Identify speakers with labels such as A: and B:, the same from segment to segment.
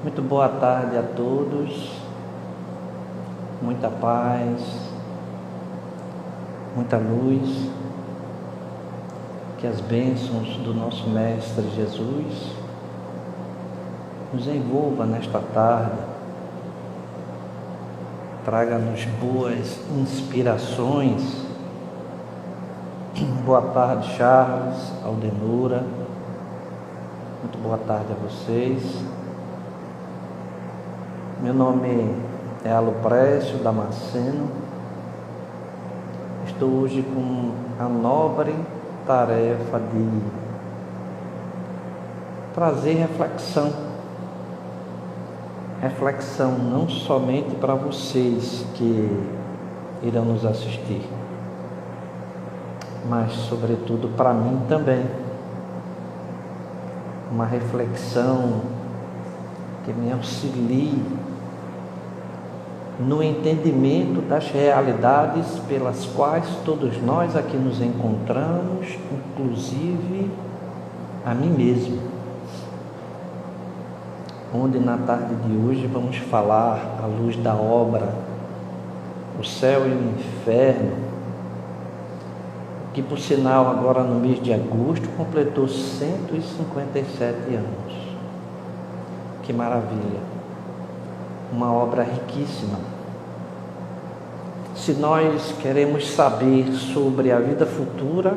A: Muito boa tarde a todos, muita paz, muita luz, que as bênçãos do nosso Mestre Jesus nos envolva nesta tarde, traga-nos boas inspirações. Boa tarde, Charles, Aldenura, muito boa tarde a vocês. Meu nome é Aloprésio Damasceno. Estou hoje com a nobre tarefa de trazer reflexão não somente para vocês que irão nos assistir, mas sobretudo para mim também. Uma reflexão que me auxilie no entendimento das realidades pelas quais todos nós aqui nos encontramos, inclusive a mim mesmo. Onde na tarde de hoje vamos falar à luz da obra O Céu e o Inferno, que por sinal agora no mês de agosto completou 157 anos. Que maravilha! Uma obra riquíssima. Se nós queremos saber sobre a vida futura,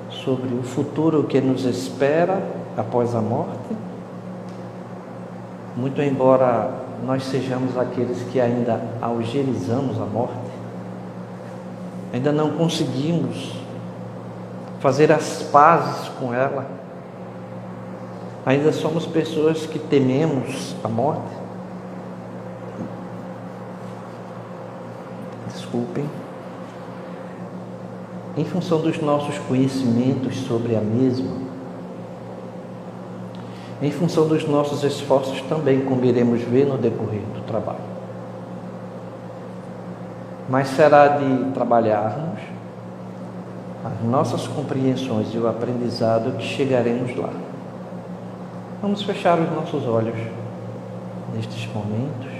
A: sobre o futuro que nos espera após a morte, muito embora nós sejamos aqueles que ainda algerizamos a morte, ainda não conseguimos fazer as pazes com ela, ainda somos pessoas que tememos a morte. Desculpem. Em função dos nossos conhecimentos sobre a mesma, em função dos nossos esforços também, como iremos ver no decorrer do trabalho. Mas será de trabalharmos as nossas compreensões e o aprendizado que chegaremos lá. Vamos fechar os nossos olhos nestes momentos,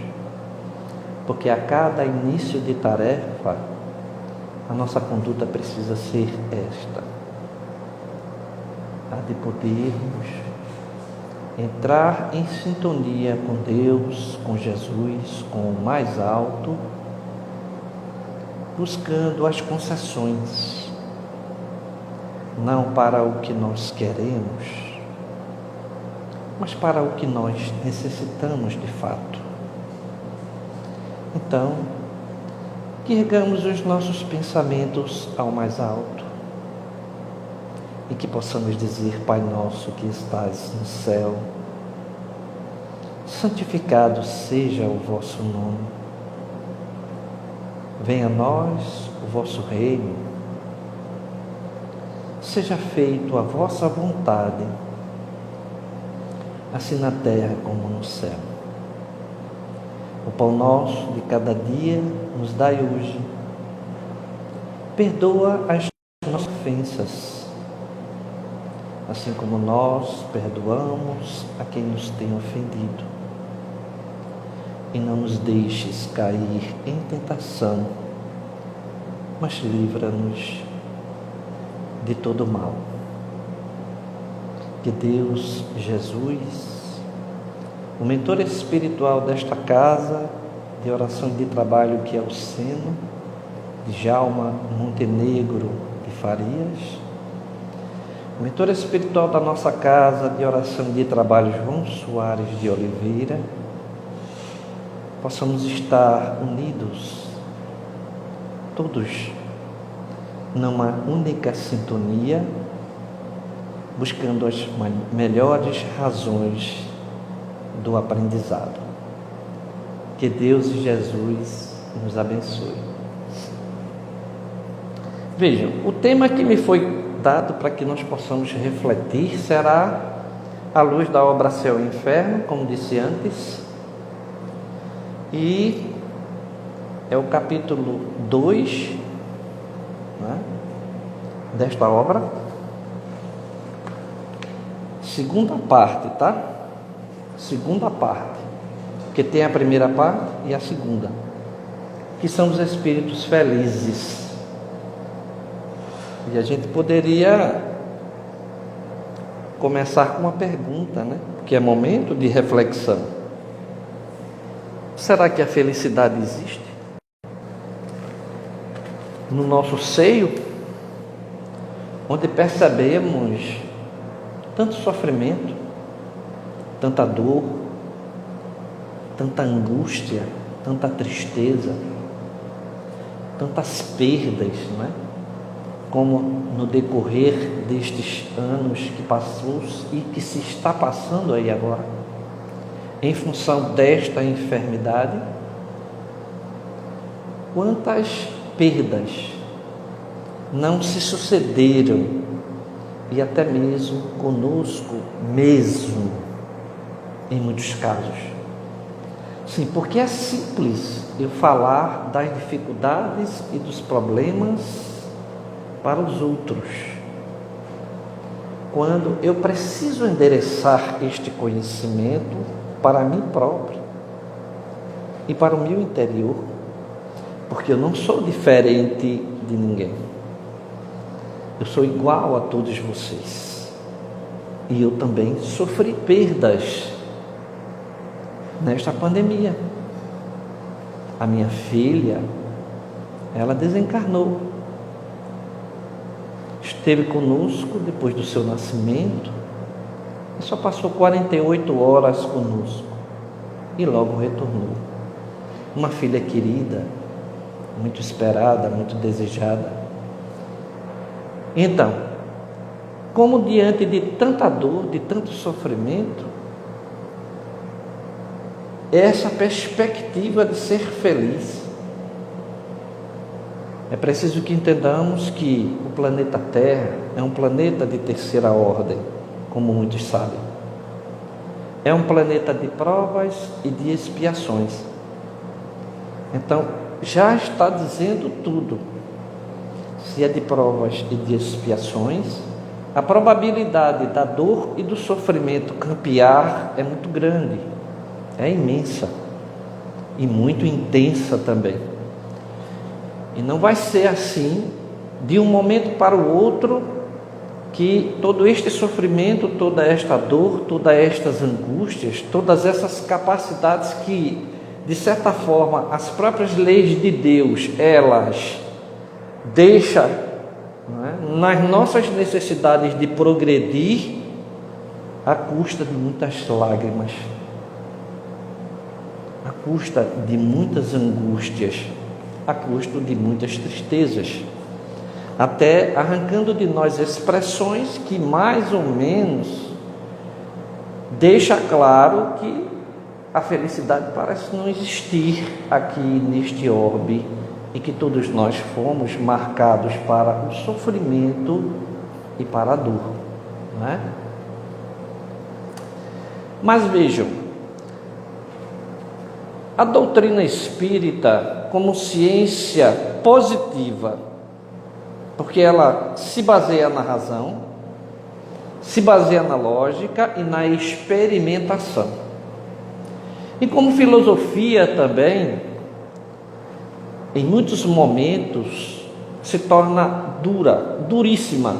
A: porque a cada início de tarefa, a nossa conduta precisa ser esta: a de podermos entrar em sintonia com Deus, com Jesus, com o mais alto, buscando as concessões, não para o que nós queremos, mas para o que nós necessitamos de fato. Então, que ergamos os nossos pensamentos ao mais alto e que possamos dizer: Pai nosso que estás no céu, santificado seja o vosso nome. Venha a nós o vosso reino. Seja feita a vossa vontade, assim na terra como no céu. O pão nosso de cada dia nos dai hoje. Perdoa as nossas ofensas, assim como nós perdoamos a quem nos tem ofendido. E não nos deixes cair em tentação, mas livra-nos de todo mal. Que Deus, Jesus, o mentor espiritual desta casa de oração e de trabalho, que é o Seno, de Djalma Montenegro de Farias, o mentor espiritual da nossa casa de oração e de trabalho, João Soares de Oliveira, possamos estar unidos, todos, numa única sintonia, buscando as melhores razões do aprendizado. Que Deus e Jesus nos abençoe. Vejam, o tema que me foi dado para que nós possamos refletir será à luz da obra Céu e Inferno, como disse antes, e é o capítulo 2, né, desta obra, segunda parte, tá? segunda parte, porque tem a primeira parte e a segunda, que são os espíritos felizes. E a gente poderia começar com uma pergunta, né? Que é momento de reflexão. Será que a felicidade existe no nosso seio, onde percebemos tanto sofrimento, tanta dor, tanta angústia, tanta tristeza, tantas perdas, não é? Como no decorrer destes anos que passou e que se está passando aí agora, em função desta enfermidade, quantas perdas não se sucederam, e até mesmo conosco mesmo, em muitos casos. Sim, porque é simples eu falar das dificuldades e dos problemas para os outros, quando eu preciso endereçar este conhecimento para mim próprio e para o meu interior, porque eu não sou diferente de ninguém, eu sou igual a todos vocês, e eu também sofri perdas nesta pandemia. A minha filha, ela desencarnou, esteve conosco depois do seu nascimento, e só passou 48 horas conosco, e logo retornou. Uma filha querida, muito esperada, muito desejada. Então, como diante de tanta dor, de tanto sofrimento, essa perspectiva de ser feliz, é preciso que entendamos que o planeta Terra é um planeta de terceira ordem, como muitos sabem. É um planeta de provas e de expiações. Então, já está dizendo tudo. Se é de provas e de expiações, a probabilidade da dor e do sofrimento campear é muito grande, é imensa e muito intensa também. E não vai ser assim, de um momento para o outro, que todo este sofrimento, toda esta dor, todas estas angústias, todas essas capacidades que, de certa forma, as próprias leis de Deus, elas deixam, não é, nas nossas necessidades de progredir, à custa de muitas lágrimas, à custa de muitas angústias, a custo de muitas tristezas, até arrancando de nós expressões que mais ou menos deixa claro que a felicidade parece não existir aqui neste orbe, e que todos nós fomos marcados para o sofrimento e para a dor, não é? Mas vejam, a doutrina espírita, como ciência positiva, porque ela se baseia na razão, se baseia na lógica e na experimentação. E como filosofia também, em muitos momentos, se torna dura, duríssima,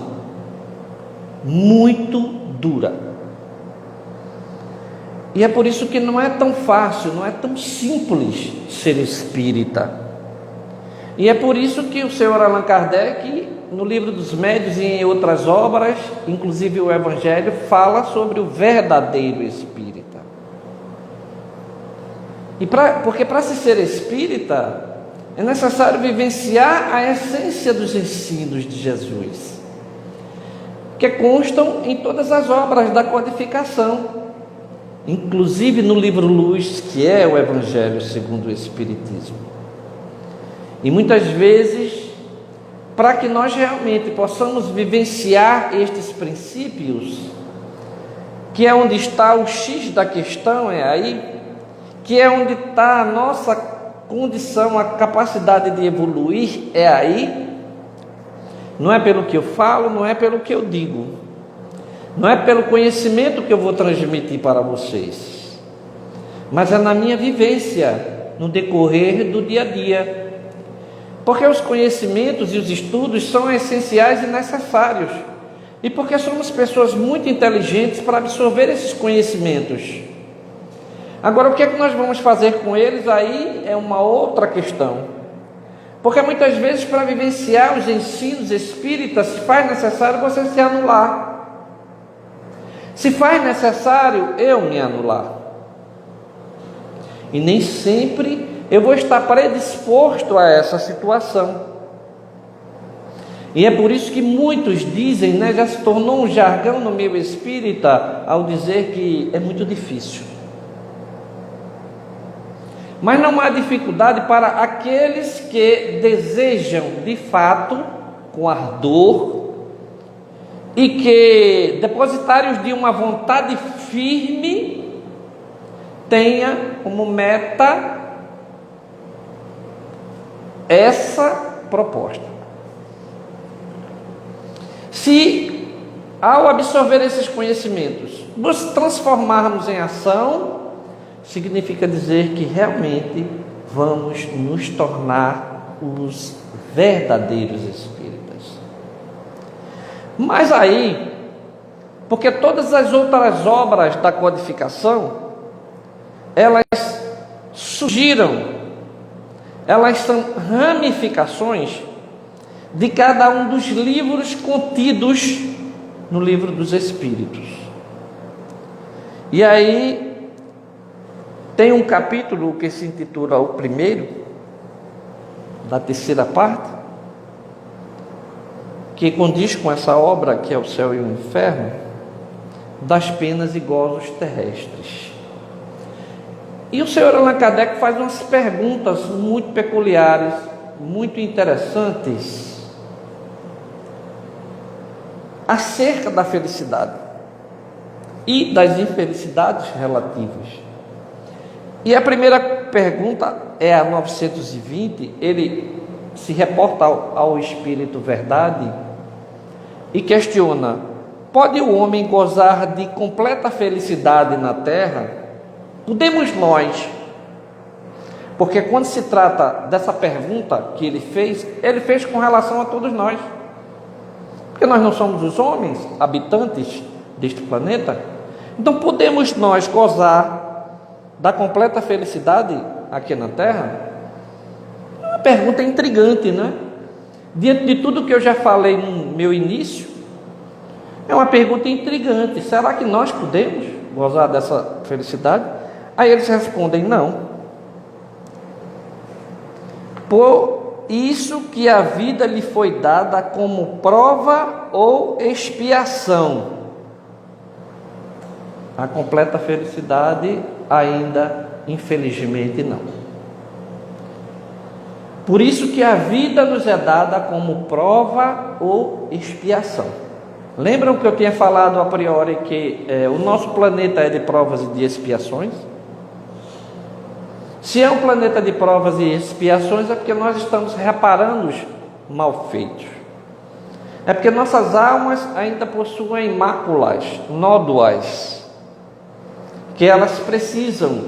A: muito dura. E é por isso que não é tão fácil, não é tão simples ser espírita. E é por isso que o senhor Allan Kardec, no Livro dos Médiuns e em outras obras, inclusive o Evangelho, fala sobre o verdadeiro espírita. Porque para se ser espírita, é necessário vivenciar a essência dos ensinos de Jesus, que constam em todas as obras da codificação, inclusive no livro Luz, que é o Evangelho segundo o Espiritismo. E muitas vezes, para que nós realmente possamos vivenciar estes princípios, que é onde está o X da questão, é aí, que é onde está a nossa condição, a capacidade de evoluir, é aí. Não é pelo que eu falo, não é pelo que eu digo, não é pelo conhecimento que eu vou transmitir para vocês, mas é na minha vivência, no decorrer do dia a dia. Porque os conhecimentos e os estudos são essenciais e necessários. E porque somos pessoas muito inteligentes para absorver esses conhecimentos. Agora, o que é que nós vamos fazer com eles? Aí é uma outra questão. Porque muitas vezes, para vivenciar os ensinos espíritas, se faz necessário você se anular. Se faz necessário eu me anular. E nem sempre eu vou estar predisposto a essa situação. E é por isso que muitos dizem, já se tornou um jargão no meio espírita, ao dizer que é muito difícil. Mas não há dificuldade para aqueles que desejam de fato, com ardor, e que, depositários de uma vontade firme, tenha como meta essa proposta. Se, ao absorver esses conhecimentos, nos transformarmos em ação, significa dizer que realmente vamos nos tornar os verdadeiros espíritas. Mas aí, porque todas as outras obras da codificação, elas surgiram, elas são ramificações de cada um dos livros contidos no Livro dos Espíritos. E aí tem um capítulo que se intitula o primeiro, da terceira parte, que condiz com essa obra, que é o Céu e o Inferno, das penas e gozos terrestres. E o senhor Allan Kardec faz umas perguntas muito peculiares, muito interessantes, acerca da felicidade e das infelicidades relativas. E a primeira pergunta é a 920, ele se reporta ao Espírito Verdade e questiona: pode o homem gozar de completa felicidade na terra? Podemos nós? Porque quando se trata dessa pergunta que ele fez com relação a todos nós. Porque nós não somos os homens habitantes deste planeta. Então podemos nós gozar da completa felicidade aqui na Terra? É uma pergunta intrigante, Diante de tudo que eu já falei no meu início, é uma pergunta intrigante. Será que nós podemos gozar dessa felicidade? Aí eles respondem: não. Por isso que a vida lhe foi dada como prova ou expiação. A completa felicidade ainda, infelizmente, não. Por isso que a vida nos é dada como prova ou expiação. Lembram que eu tinha falado a priori que o nosso planeta é de provas e de expiações? Se é um planeta de provas e expiações, é porque nós estamos reparando os malfeitos. É porque nossas almas ainda possuem máculas, nódoas, que elas precisam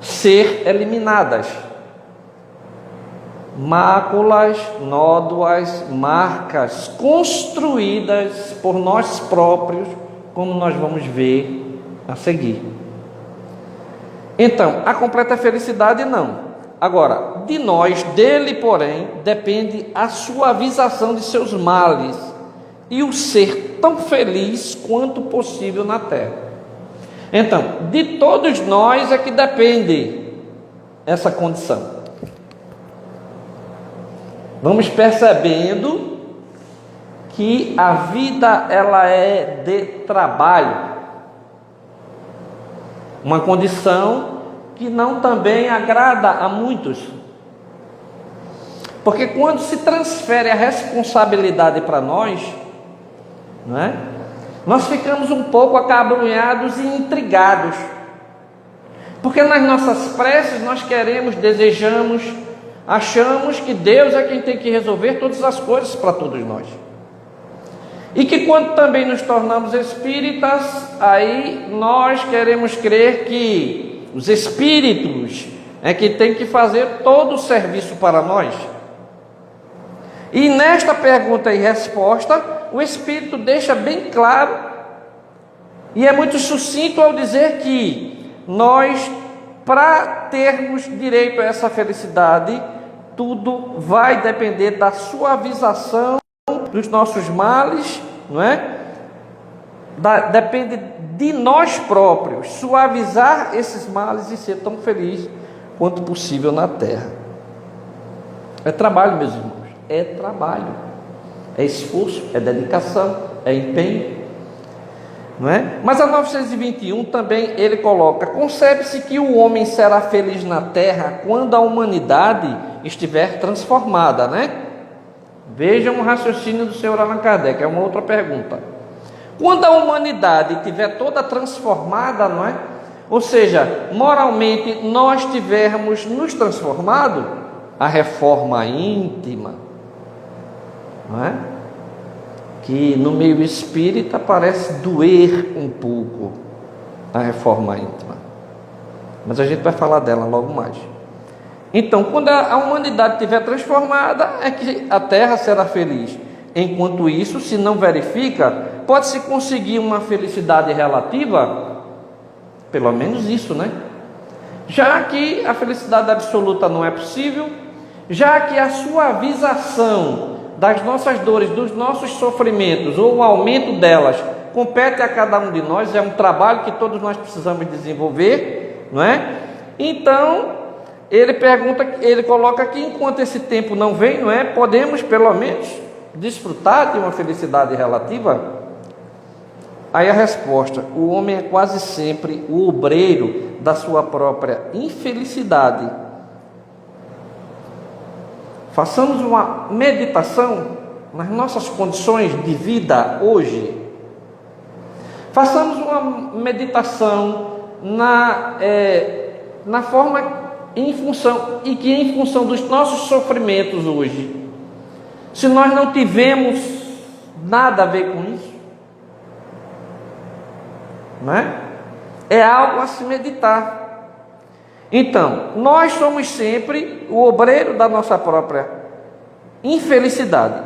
A: ser eliminadas. Máculas, nódoas, marcas construídas por nós próprios, como nós vamos ver a seguir. Então, a completa felicidade não. Agora, de nós, dele, porém, depende a suavização de seus males e o ser tão feliz quanto possível na terra. Então, de todos nós é que depende essa condição. Vamos percebendo que a vida ela é de trabalho. Uma condição que não também agrada a muitos. Porque quando se transfere a responsabilidade para nós, nós ficamos um pouco acabrunhados e intrigados. Porque nas nossas preces nós queremos, desejamos, achamos que Deus é quem tem que resolver todas as coisas para todos nós. E que quando também nos tornamos espíritas, aí nós queremos crer que os espíritos é que tem que fazer todo o serviço para nós? E nesta pergunta e resposta, o Espírito deixa bem claro, e é muito sucinto ao dizer que nós, para termos direito a essa felicidade, tudo vai depender da suavização dos nossos males, não é? Depende de nós próprios, suavizar esses males e ser tão feliz quanto possível na terra. É trabalho, meus irmãos, é trabalho, é esforço, é dedicação, é empenho, não é? Mas a 921 também ele coloca: concebe-se que o homem será feliz na terra quando a humanidade estiver transformada, né? Vejam o raciocínio do senhor Allan Kardec, é uma outra pergunta. Quando a humanidade estiver toda transformada, não é? Ou seja, moralmente nós tivermos nos transformado, a reforma íntima, não é? Que no meio espírita parece doer um pouco a reforma íntima, mas a gente vai falar dela logo mais. Então, quando a humanidade estiver transformada, é que a terra será feliz. Enquanto isso, se não verifica, pode-se conseguir uma felicidade relativa, pelo menos isso, né? Já que a felicidade absoluta não é possível, já que a suavização das nossas dores, dos nossos sofrimentos, ou o aumento delas, compete a cada um de nós, é um trabalho que todos nós precisamos desenvolver, não é? Então, ele coloca que enquanto esse tempo não vem, não é? Podemos pelo menos desfrutar de uma felicidade relativa? Aí a resposta: o homem é quase sempre o obreiro da sua própria infelicidade. Façamos uma meditação nas nossas condições de vida hoje. Façamos uma meditação na forma em função dos nossos sofrimentos hoje. Se nós não tivemos nada a ver com isso, não é? É algo a se meditar. Então, nós somos sempre o obreiro da nossa própria infelicidade.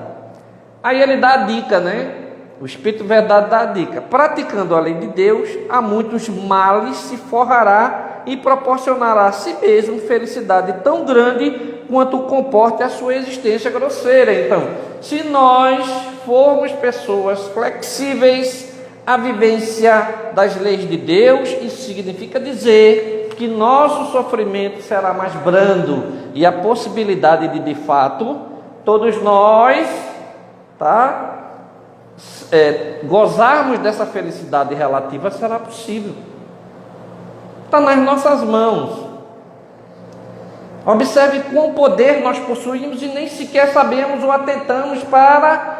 A: Aí ele dá a dica, né? O Espírito Verdade dá a dica: praticando a lei de Deus, a muitos males se forrará e proporcionará a si mesmo felicidade tão grande quanto comporte a sua existência grosseira. Então, se nós formos pessoas flexíveis à vivência das leis de Deus, isso significa dizer que nosso sofrimento será mais brando e a possibilidade de fato, todos nós, gozarmos dessa felicidade relativa será possível. Está nas nossas mãos. Observe quão poder nós possuímos e nem sequer sabemos ou atentamos para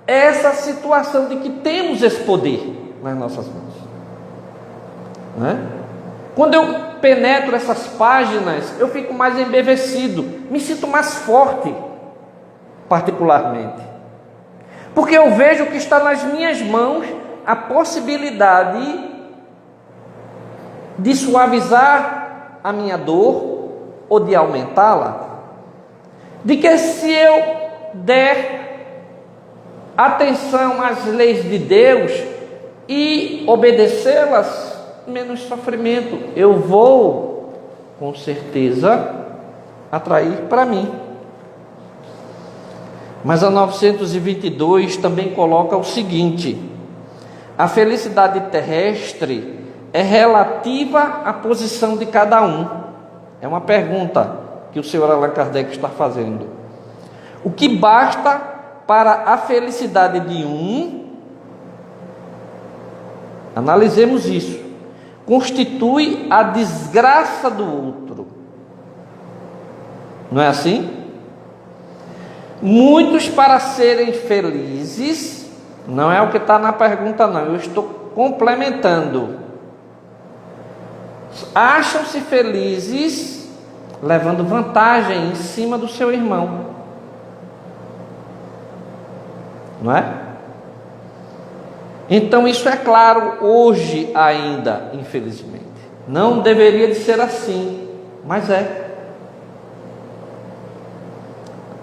A: essa situação de que temos esse poder nas nossas mãos, não é? Quando eu penetro essas páginas, eu fico mais embevecido, me sinto mais forte, particularmente, porque eu vejo que está nas minhas mãos a possibilidade de suavizar a minha dor ou de aumentá-la, de que se eu der atenção às leis de Deus e obedecê-las, menos sofrimento eu vou, com certeza, atrair para mim. Mas a 922 também coloca o seguinte: a felicidade terrestre é relativa à posição de cada um. É uma pergunta que o senhor Allan Kardec está fazendo. O que basta para a felicidade de um, analisemos isso, constitui a desgraça do outro. Não é assim? Muitos, para serem felizes, não é o que está na pergunta não, eu estou complementando, acham-se felizes levando vantagem em cima do seu irmão, não é? Então isso é claro hoje ainda, infelizmente. Não deveria de ser assim, mas é.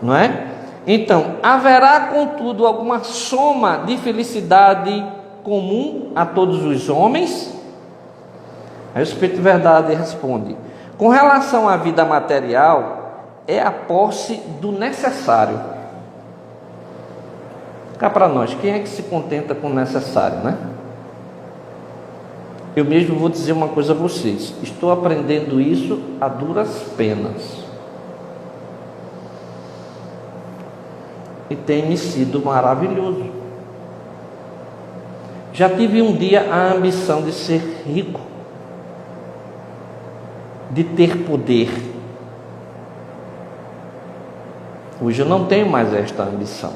A: Não é? Então, haverá contudo alguma soma de felicidade comum a todos os homens? Aí o Espírito de Verdade responde: com relação à vida material, é a posse do necessário. Cá para nós, quem é que se contenta com o necessário, né? Eu mesmo vou dizer uma coisa a vocês: estou aprendendo isso a duras penas. E tem me sido maravilhoso. Já tive um dia a ambição de ser rico, de ter poder. Hoje eu não tenho mais esta ambição.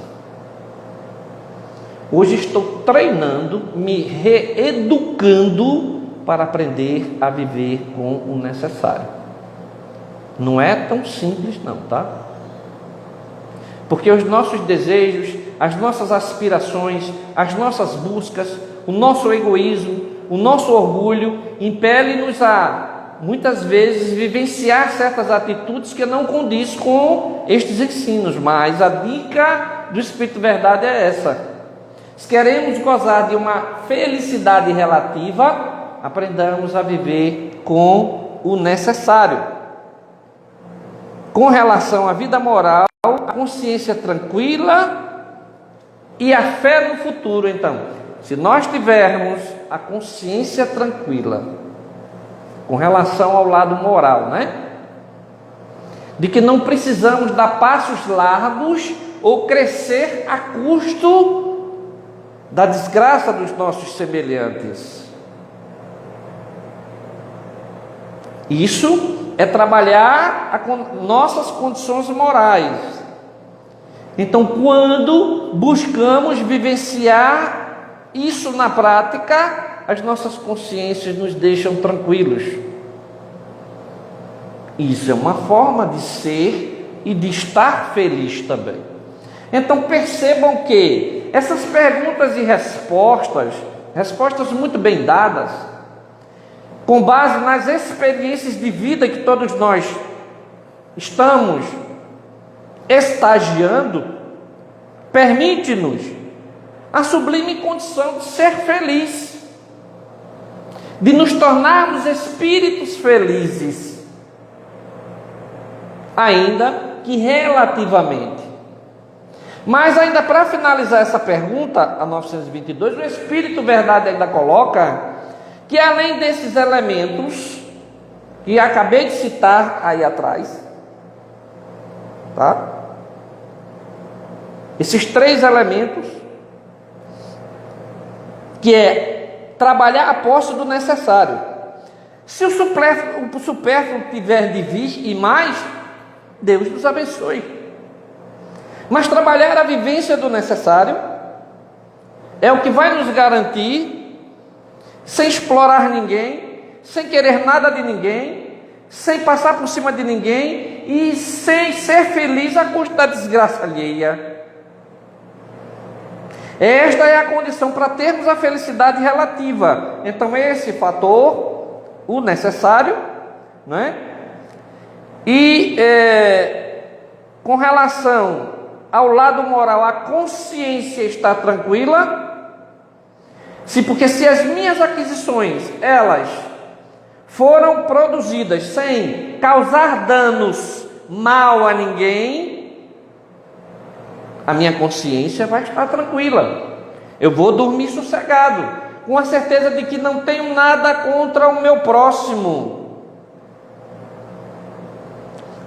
A: Hoje estou treinando, me reeducando para aprender a viver com o necessário. Não é tão simples não, tá? Porque os nossos desejos, as nossas aspirações, as nossas buscas, o nosso egoísmo, o nosso orgulho, impele-nos a, muitas vezes, vivenciar certas atitudes que não condiz com estes ensinos. Mas a dica do Espírito de Verdade é essa: se queremos gozar de uma felicidade relativa, aprendamos a viver com o necessário. Com relação à vida moral, a consciência tranquila e a fé no futuro. Então, se nós tivermos a consciência tranquila com relação ao lado moral, né? De que não precisamos dar passos largos ou crescer a custo da desgraça dos nossos semelhantes. Isso é trabalhar nossas condições morais. Então, quando buscamos vivenciar isso na prática, as nossas consciências nos deixam tranquilos. Isso é uma forma de ser e de estar feliz também. Então percebam que essas perguntas e respostas muito bem dadas, com base nas experiências de vida que todos nós estamos estagiando, permite-nos a sublime condição de ser feliz, de nos tornarmos espíritos felizes, ainda que relativamente. Mas ainda para finalizar essa pergunta, a 922, o Espírito Verdade ainda coloca que além desses elementos que acabei de citar aí atrás, tá? Esses 3 elementos, que é trabalhar a posse do necessário. Se o supérfluo tiver de vir e mais, Deus nos abençoe. Mas trabalhar a vivência do necessário é o que vai nos garantir, sem explorar ninguém, sem querer nada de ninguém, sem passar por cima de ninguém e sem ser feliz à custa da desgraça alheia. Esta é a condição para termos a felicidade relativa. Então esse fator, o necessário, né? E com relação ao lado moral, a consciência está tranquila. Porque se as minhas aquisições, elas foram produzidas sem causar danos mal a ninguém, a minha consciência vai estar tranquila. Eu vou dormir sossegado, com a certeza de que não tenho nada contra o meu próximo,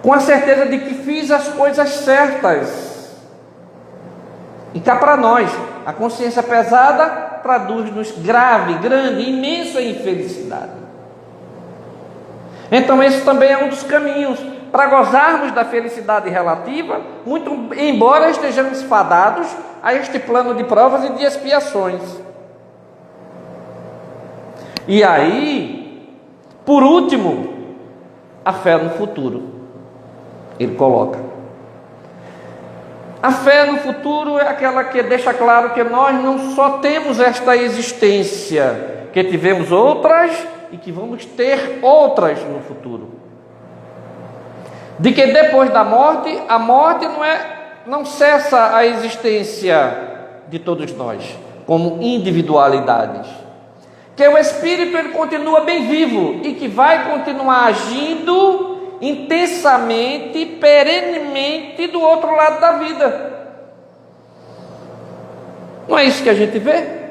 A: com a certeza de que fiz as coisas certas. E cá para nós, a consciência pesada traduz-nos grave, grande, imensa infelicidade. Então esse também é um dos caminhos para gozarmos da felicidade relativa, muito embora estejamos fadados a este plano de provas e de expiações. E aí, por último, a fé no futuro. Ele coloca: a fé no futuro é aquela que deixa claro que nós não só temos esta existência, que tivemos outras e que vamos ter outras no futuro. De que depois da morte, a morte não cessa a existência de todos nós, como individualidades. Que o Espírito ele continua bem vivo e que vai continuar agindo intensamente, perenemente do outro lado da vida. Não é isso que a gente vê?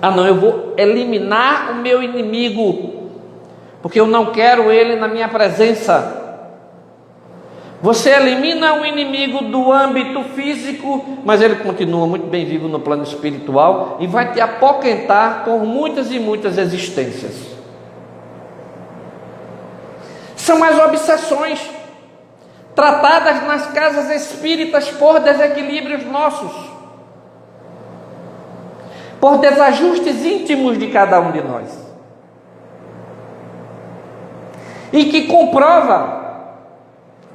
A: Ah não, eu vou eliminar o meu inimigo, porque eu não quero ele na minha presença. Você elimina o inimigo do âmbito físico, mas ele continua muito bem vivo no plano espiritual e vai te apoquentar por muitas e muitas existências. São as obsessões tratadas nas casas espíritas por desequilíbrios nossos, por desajustes íntimos de cada um de nós, e que comprova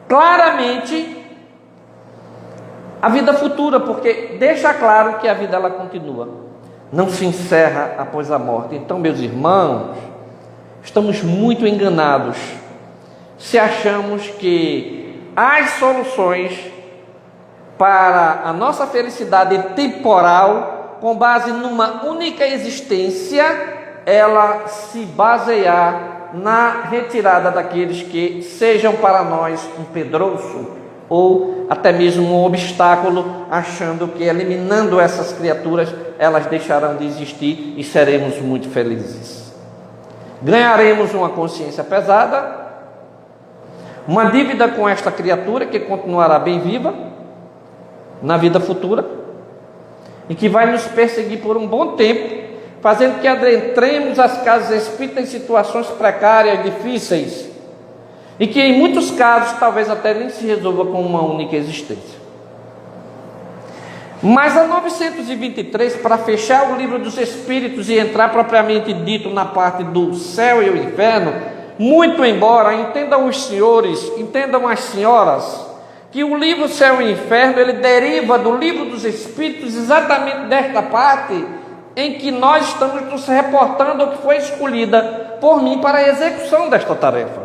A: claramente a vida futura, porque deixa claro que a vida ela continua, não se encerra após a morte. Então, meus irmãos, estamos muito enganados se achamos que as soluções para a nossa felicidade temporal, com base numa única existência, ela se basear na retirada daqueles que sejam para nós um pedrouço ou até mesmo um obstáculo, achando que eliminando essas criaturas elas deixarão de existir e seremos muito felizes. Ganharemos uma consciência pesada, uma dívida com esta criatura que continuará bem viva na vida futura e que vai nos perseguir por um bom tempo, fazendo que adentremos as casas espíritas em situações precárias, difíceis, e que em muitos casos talvez até nem se resolva com uma única existência. Mas a 923, para fechar o livro dos Espíritos e entrar propriamente dito na parte do céu e o inferno, muito embora entendam os senhores, entendam as senhoras, que o livro Céu e Inferno ele deriva do livro dos Espíritos, exatamente desta parte em que nós estamos nos reportando ao que foi escolhida por mim para a execução desta tarefa.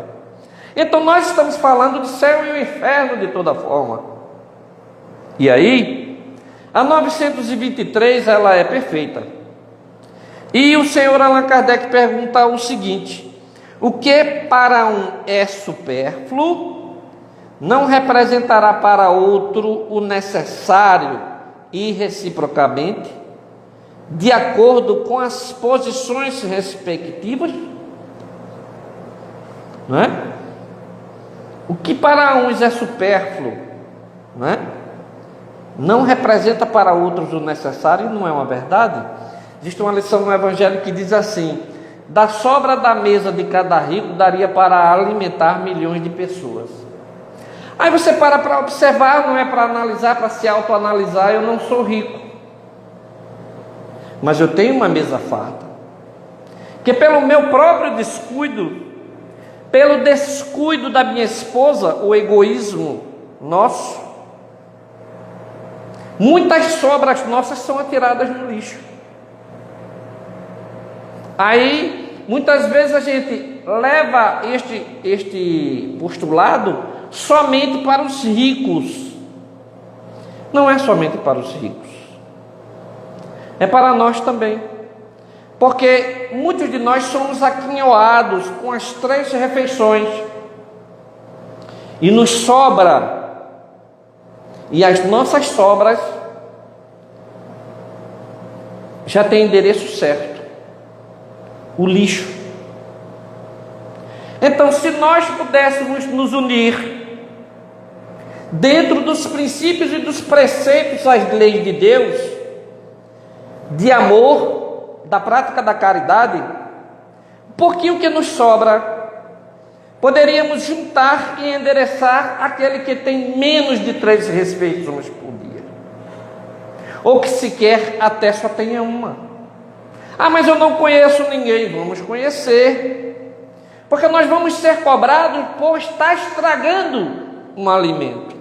A: Então nós estamos falando de céu e o inferno de toda forma. E aí, a 923 ela é perfeita. E o senhor Allan Kardec pergunta o seguinte: o que para um é supérfluo, não representará para outro o necessário e reciprocamente, de acordo com as posições respectivas? Não é? O que para uns é supérfluo, não é? Não representa para outros o necessário, não é uma verdade? Existe uma lição no Evangelho que diz assim: da sobra da mesa de cada rico daria para alimentar milhões de pessoas. Aí você para observar, não é para analisar, para se autoanalisar. Eu não sou rico, mas eu tenho uma mesa farta, que pelo meu próprio descuido, pelo descuido da minha esposa, o egoísmo nosso, muitas sobras nossas são atiradas no lixo. Aí, muitas vezes a gente leva este postulado somente para os ricos. Não é somente para os ricos, é para nós também. Porque muitos de nós somos aquinhoados com as 3 refeições e nos sobra, e as nossas sobras já têm endereço certo: o lixo. Então, se nós pudéssemos nos unir dentro dos princípios e dos preceitos das leis de Deus, de amor, da prática da caridade, um pouquinho que nos sobra, poderíamos juntar e endereçar aquele que tem menos de 3 refeições por dia, ou que sequer até só tenha uma. Ah, mas eu não conheço ninguém. Vamos conhecer, porque nós vamos ser cobrados por estar estragando um alimento.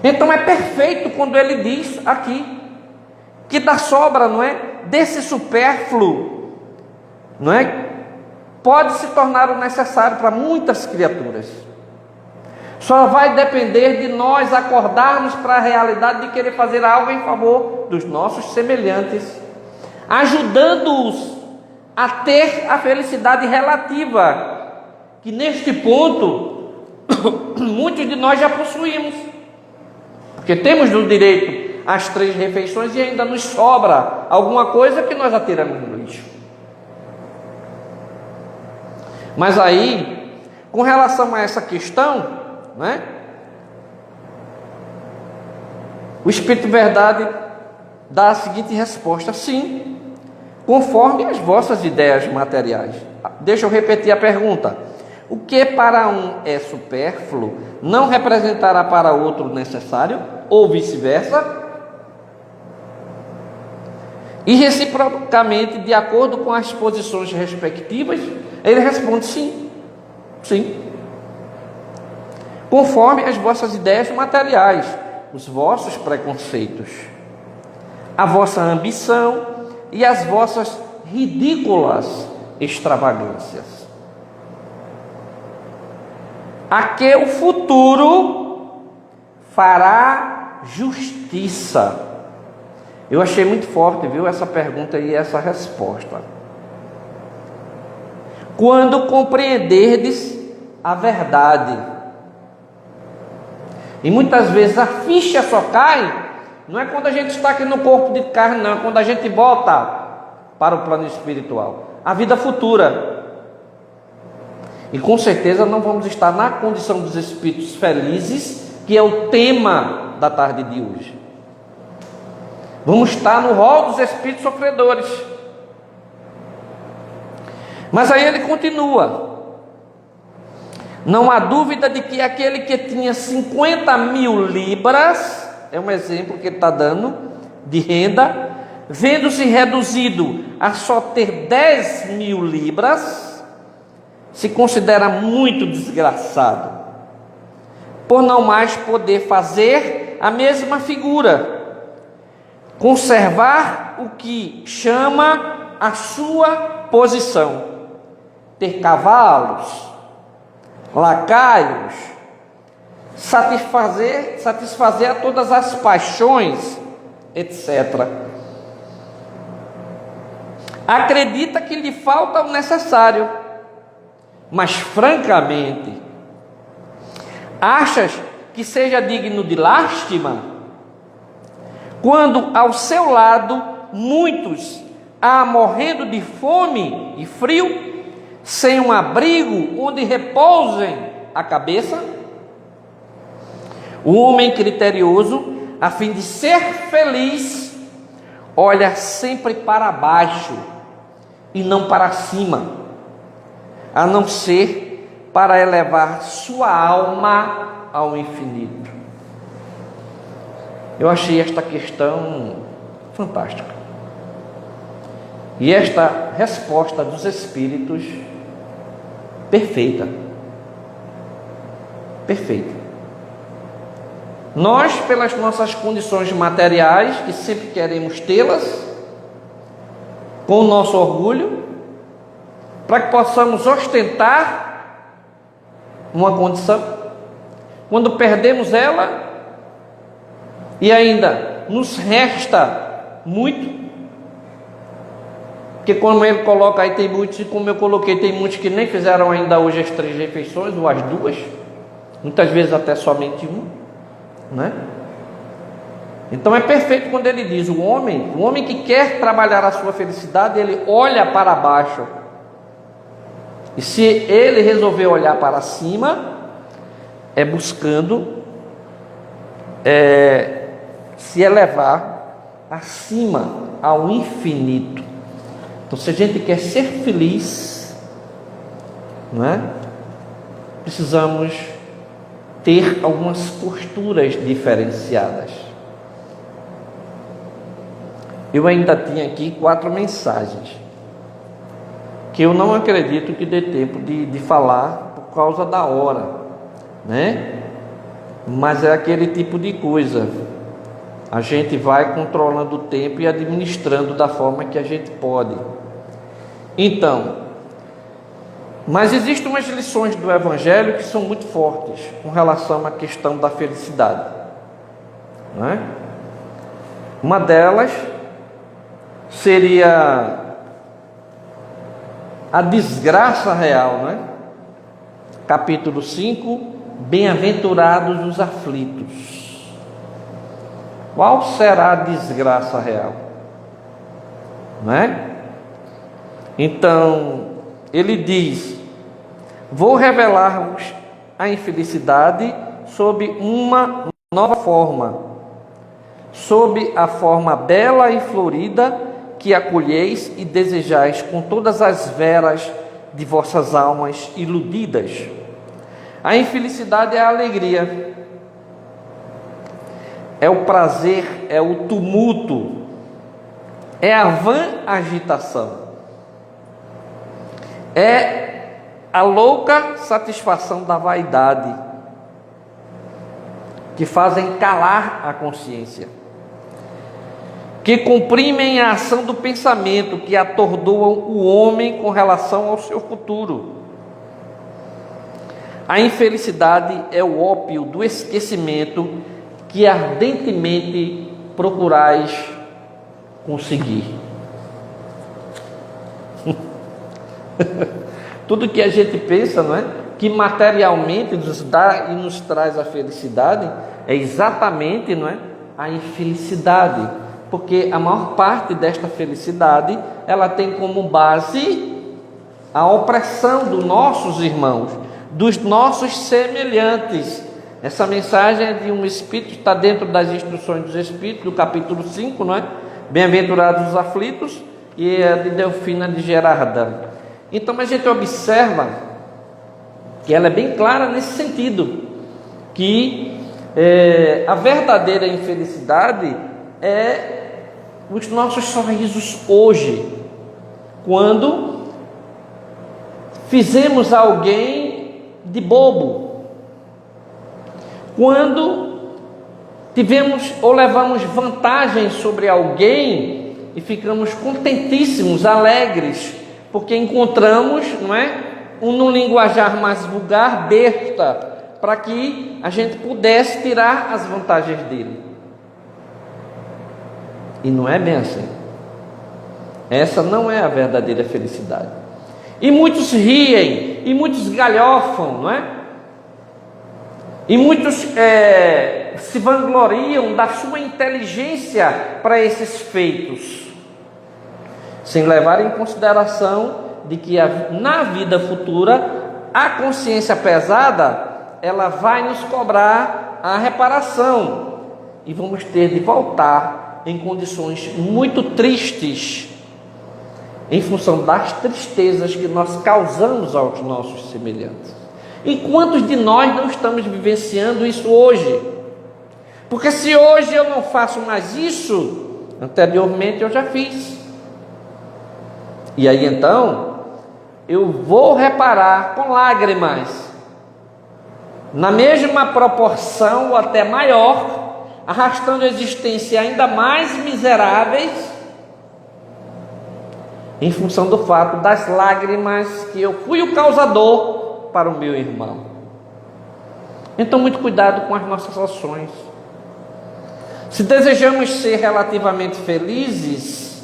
A: Então é perfeito quando ele diz aqui que da sobra, não é? Desse supérfluo, não é? Pode se tornar o necessário para muitas criaturas. Só vai depender de nós acordarmos para a realidade de querer fazer algo em favor dos nossos semelhantes, ajudando-os a ter a felicidade relativa, que neste ponto muitos de nós já possuímos, porque temos o direito às 3 refeições e ainda nos sobra alguma coisa que nós atiramos no lixo. Mas aí, com relação a essa questão, né, o Espírito Verdade dá a seguinte resposta: sim, conforme as vossas ideias materiais. Deixa eu repetir a pergunta: o que para um é supérfluo não representará para outro necessário, ou vice-versa? E reciprocamente, de acordo com as posições respectivas, ele responde sim, sim. Conforme as vossas ideias materiais, os vossos preconceitos, a vossa ambição e as vossas ridículas extravagâncias, a que o futuro fará justiça. Eu achei muito forte, viu, essa pergunta e essa resposta. Quando compreenderdes a verdade. E muitas vezes a ficha só cai, não é quando a gente está aqui no corpo de carne, não, é quando a gente volta para o plano espiritual, a vida futura. E com certeza não vamos estar na condição dos espíritos felizes, que é o tema da tarde de hoje. Vamos estar no rol dos espíritos sofredores. Mas aí ele continua: não há dúvida de que aquele que tinha 50.000 libras, é um exemplo que ele está dando, de renda, vendo-se reduzido a só ter 10.000 libras, se considera muito desgraçado, por não mais poder fazer a mesma figura, conservar o que chama a sua posição, ter cavalos, lacaios, satisfazer a todas as paixões, etc. Acredita que lhe falta o necessário, mas francamente, achas que seja digno de lástima quando ao seu lado muitos há morrendo de fome e frio, sem um abrigo onde repousem a cabeça? O homem criterioso, a fim de ser feliz, olha sempre para baixo e não para cima, a não ser para elevar sua alma ao infinito. Eu achei esta questão fantástica. E esta resposta dos espíritos perfeita. Perfeita. Nós, pelas nossas condições materiais, que sempre queremos tê-las, com o nosso orgulho, para que possamos ostentar uma condição, quando perdemos ela, e ainda nos resta muito, porque como ele coloca aí, tem muitos, e como eu coloquei, tem muitos que nem fizeram ainda hoje as 3 refeições, ou as 2, muitas vezes até somente uma, né? Então é perfeito quando ele diz: o homem que quer trabalhar a sua felicidade, ele olha para baixo, e se ele resolver olhar para cima, é buscando se elevar acima, ao infinito. Então, se a gente quer ser feliz, não é? Precisamos ter algumas posturas diferenciadas. Eu ainda tinha aqui 4 mensagens, que eu não acredito que dê tempo de falar por causa da hora, né? Mas é aquele tipo de coisa A gente vai controlando o tempo e administrando da forma que a gente pode. Então, mas existem umas lições do Evangelho que são muito fortes com relação à questão da felicidade, não é? Uma delas seria a desgraça real, não é? Capítulo 5, bem-aventurados os aflitos. Qual será a desgraça real? Não é? Então, ele diz: vou revelar-vos a infelicidade sob uma nova forma, sob a forma bela e florida que acolheis e desejais com todas as veras de vossas almas iludidas. A infelicidade é a alegria, é o prazer, é o tumulto, é a vã agitação, é a louca satisfação da vaidade, que fazem calar a consciência, que comprimem a ação do pensamento, que atordoam o homem com relação ao seu futuro. A infelicidade é o ópio do esquecimento que ardentemente procurais conseguir. Tudo que a gente pensa, não é? Que materialmente nos dá e nos traz a felicidade, é exatamente, não é? A infelicidade, porque a maior parte desta felicidade, ela tem como base a opressão dos nossos irmãos, dos nossos semelhantes. Essa mensagem é de um Espírito, está dentro das instruções dos Espíritos, do capítulo 5, não é? Bem-aventurados os aflitos, e é de Delfina de Gerardin. Então a gente observa que ela é bem clara nesse sentido, que a verdadeira infelicidade é os nossos sorrisos hoje, quando fizemos alguém de bobo, quando tivemos ou levamos vantagem sobre alguém e ficamos contentíssimos, alegres, porque encontramos, não é, num linguajar mais vulgar, besta, para que a gente pudesse tirar as vantagens dele. E não é bem assim. Essa não é a verdadeira felicidade. E muitos riem, e muitos galhofam, não é? E muitos se vangloriam da sua inteligência para esses feitos, sem levar em consideração de que na vida futura a consciência pesada, ela vai nos cobrar a reparação e vamos ter de voltar em condições muito tristes, em função das tristezas que nós causamos aos nossos semelhantes. E quantos de nós não estamos vivenciando isso hoje? Porque se hoje eu não faço mais isso, anteriormente eu já fiz. E aí então, eu vou reparar com lágrimas, na mesma proporção ou até maior, arrastando a existência ainda mais miseráveis, em função do fato das lágrimas que eu fui o causador para o meu irmão. Então, muito cuidado com as nossas ações. Se desejamos ser relativamente felizes,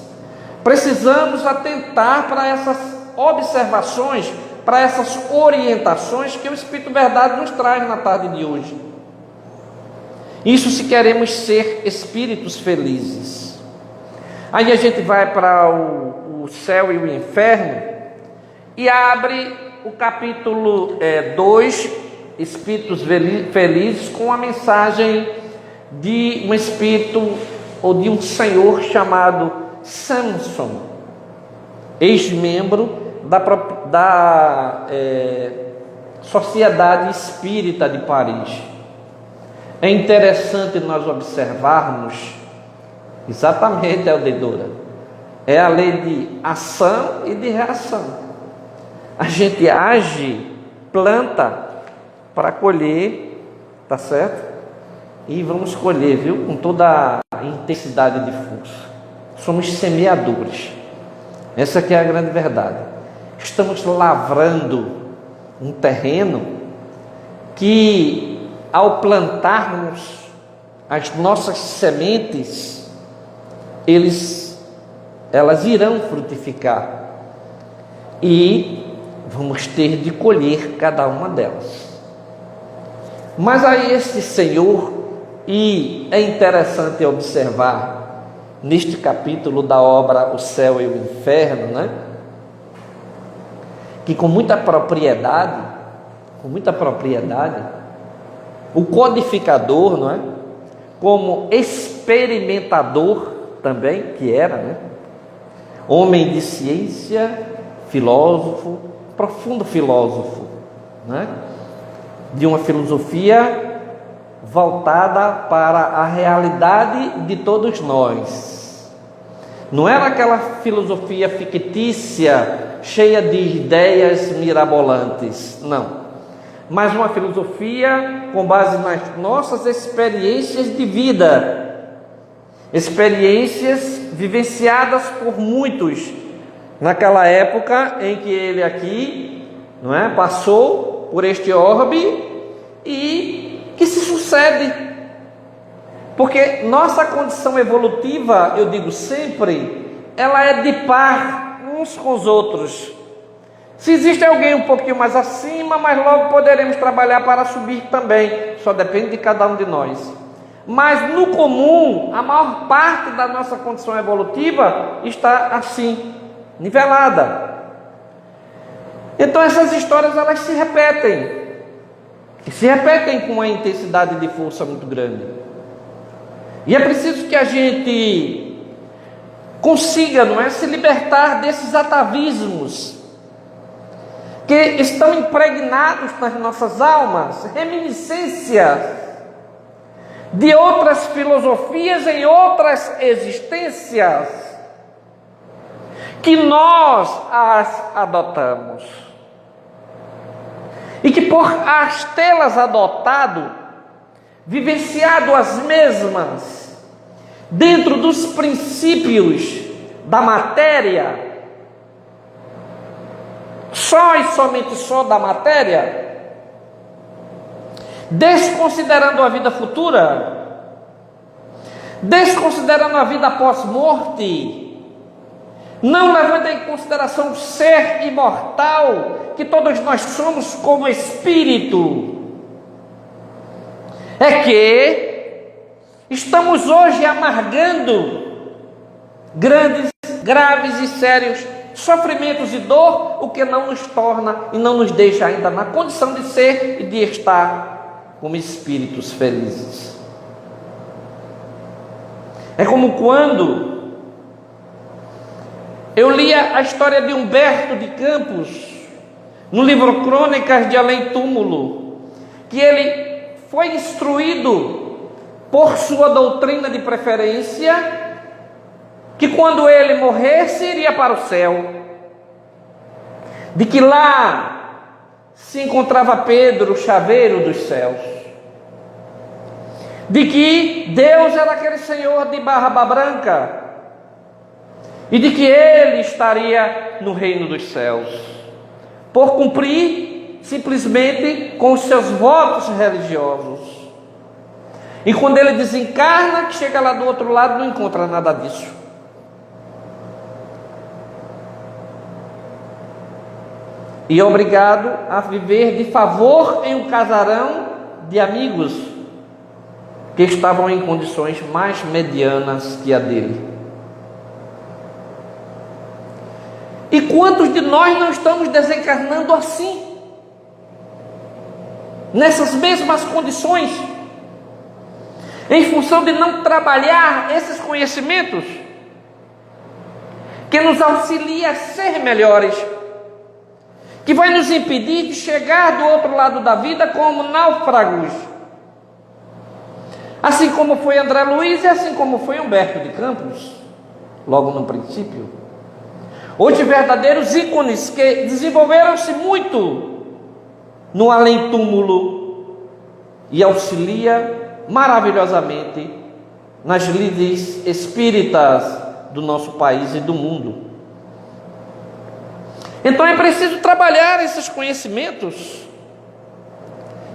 A: precisamos atentar para essas observações, para essas orientações que o Espírito Verdade nos traz na tarde de hoje. Isso se queremos ser espíritos felizes. Aí a gente vai para o céu e o inferno e abre o capítulo 2, Espíritos Felizes, com a mensagem de um espírito ou de um senhor chamado Samson, ex-membro da Sociedade Espírita de Paris. É interessante nós observarmos exatamente, Aldeidora, é a lei de ação e de reação. A gente age, planta para colher, tá certo? e vamos colher, viu? Com toda a intensidade de força. Somos semeadores. Essa aqui é a grande verdade. Estamos lavrando um terreno que, ao plantarmos as nossas sementes, elas irão frutificar e vamos ter de colher cada uma delas. Mas aí este Senhor, e é interessante observar neste capítulo da obra O Céu e o Inferno, né? Que com muita propriedade, o codificador, não é? Como experimentador também, que era, né? Homem de ciência, filósofo, profundo filósofo, né? De uma filosofia voltada para a realidade de todos nós. Não era aquela filosofia fictícia, cheia de ideias mirabolantes, não. Mas uma filosofia com base nas nossas experiências de vida, experiências vivenciadas por muitos naquela época em que ele aqui, não é, passou por este orbe, e que se sucede, porque nossa condição evolutiva, eu digo sempre, ela é de par uns com os outros. Se existe alguém um pouquinho mais acima, mas logo poderemos trabalhar para subir também, só depende de cada um de nós. Mas no comum, a maior parte da nossa condição evolutiva está assim, nivelada. Então essas histórias, elas se repetem, e se repetem com uma intensidade de força muito grande. E é preciso que a gente consiga, não é, se libertar desses atavismos que estão impregnados nas nossas almas, reminiscências de outras filosofias em outras existências, que nós as adotamos, e que por as tê-las adotado, vivenciado as mesmas, dentro dos princípios da matéria, só e somente só da matéria, desconsiderando a vida futura, desconsiderando a vida após morte, não levando em consideração o ser imortal que todos nós somos como espírito, é que estamos hoje amargando grandes, graves e sérios sofrimentos e dor, o que não nos torna e não nos deixa ainda na condição de ser e de estar como espíritos felizes. É como quando eu lia a história de Humberto de Campos no livro Crônicas de Além Túmulo, que ele foi instruído por sua doutrina de preferência que quando ele morresse iria para o céu, de que lá se encontrava Pedro, o chaveiro dos céus, de que Deus era aquele Senhor de barba branca, e de que ele estaria no reino dos céus, por cumprir simplesmente com os seus votos religiosos. E quando ele desencarna, que chega lá do outro lado, não encontra nada disso. E é obrigado a viver de favor em um casarão de amigos que estavam em condições mais medianas que a dele. E quantos de nós não estamos desencarnando assim, nessas mesmas condições, em função de não trabalhar esses conhecimentos que nos auxilia a ser melhores, que vai nos impedir de chegar do outro lado da vida como náufragos, assim como foi André Luiz e assim como foi Humberto de Campos, logo no princípio. Hoje, verdadeiros ícones que desenvolveram-se muito no além-túmulo e auxilia maravilhosamente nas lides espíritas do nosso país e do mundo. Então é preciso trabalhar esses conhecimentos,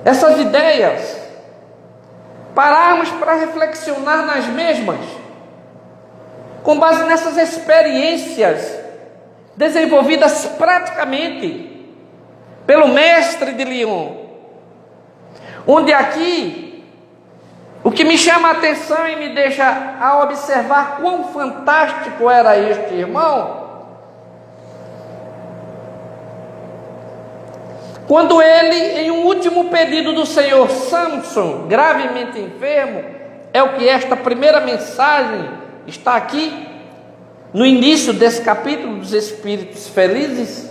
A: essas ideias, pararmos para reflexionar nas mesmas, com base nessas experiências desenvolvidas praticamente pelo mestre de Lyon, onde aqui o que me chama a atenção e me deixa a observar quão fantástico era este irmão, quando ele, em um último pedido do senhor Samson, gravemente enfermo, é o que esta primeira mensagem está aqui, no início desse capítulo dos Espíritos Felizes.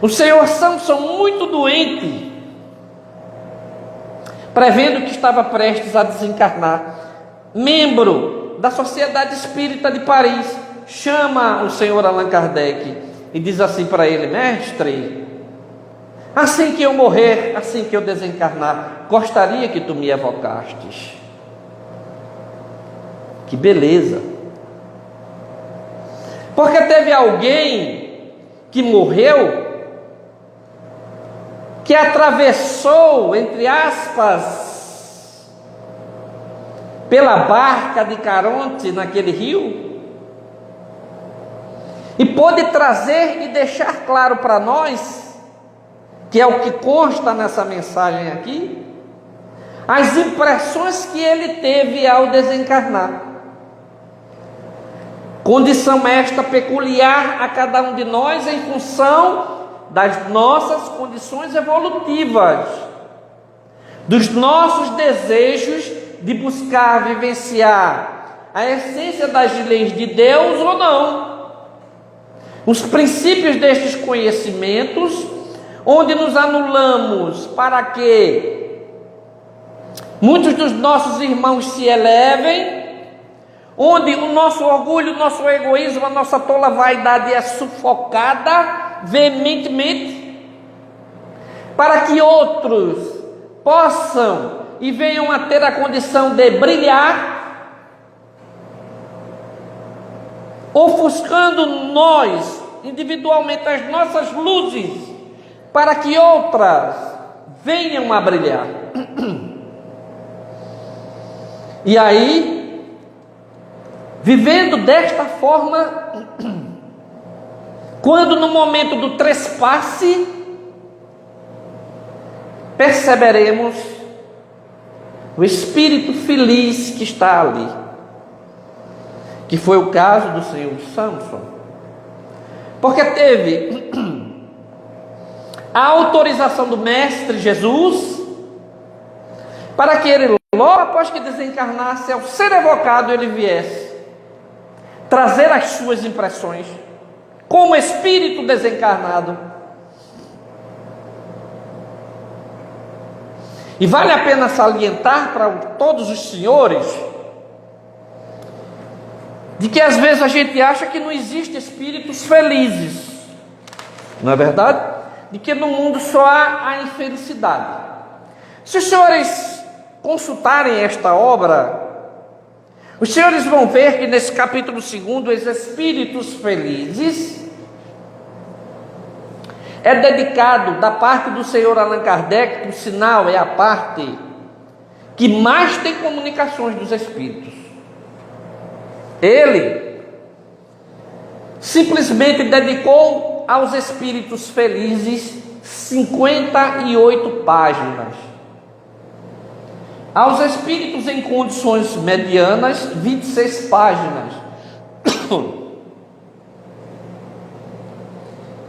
A: O senhor Samson, muito doente, prevendo que estava prestes a desencarnar, membro da Sociedade Espírita de Paris, chama o senhor Allan Kardec e diz assim para ele: mestre, assim que eu morrer, assim que eu desencarnar, gostaria que tu me evocastes. Que beleza! Porque teve alguém que morreu, que atravessou, entre aspas, pela barca de Caronte naquele rio, e pôde trazer e deixar claro para nós, que é o que consta nessa mensagem aqui, as impressões que ele teve ao desencarnar. Condição esta peculiar a cada um de nós em função das nossas condições evolutivas, dos nossos desejos de buscar vivenciar a essência das leis de Deus ou não. Os princípios destes conhecimentos, onde nos anulamos para que muitos dos nossos irmãos se elevem, onde o nosso orgulho, o nosso egoísmo, a nossa tola vaidade é sufocada veementemente, para que outros possam e venham a ter a condição de brilhar, ofuscando nós individualmente as nossas luzes, para que outras venham a brilhar. E aí, vivendo desta forma, quando no momento do trespasse, perceberemos o espírito feliz que está ali, que foi o caso do senhor Samson, porque teve a autorização do Mestre Jesus para que ele, logo após que desencarnasse, ao ser evocado, ele viesse trazer as suas impressões como espírito desencarnado. E vale a pena salientar para todos os senhores de que às vezes a gente acha que não existe espíritos felizes, não é verdade? De que no mundo só há a infelicidade. Se os senhores consultarem esta obra, os senhores vão ver que nesse capítulo 2, os espíritos felizes é dedicado da parte do senhor Allan Kardec, por sinal é a parte que mais tem comunicações dos espíritos. Ele simplesmente dedicou aos espíritos felizes 58 páginas. Aos espíritos em condições medianas, 26 páginas.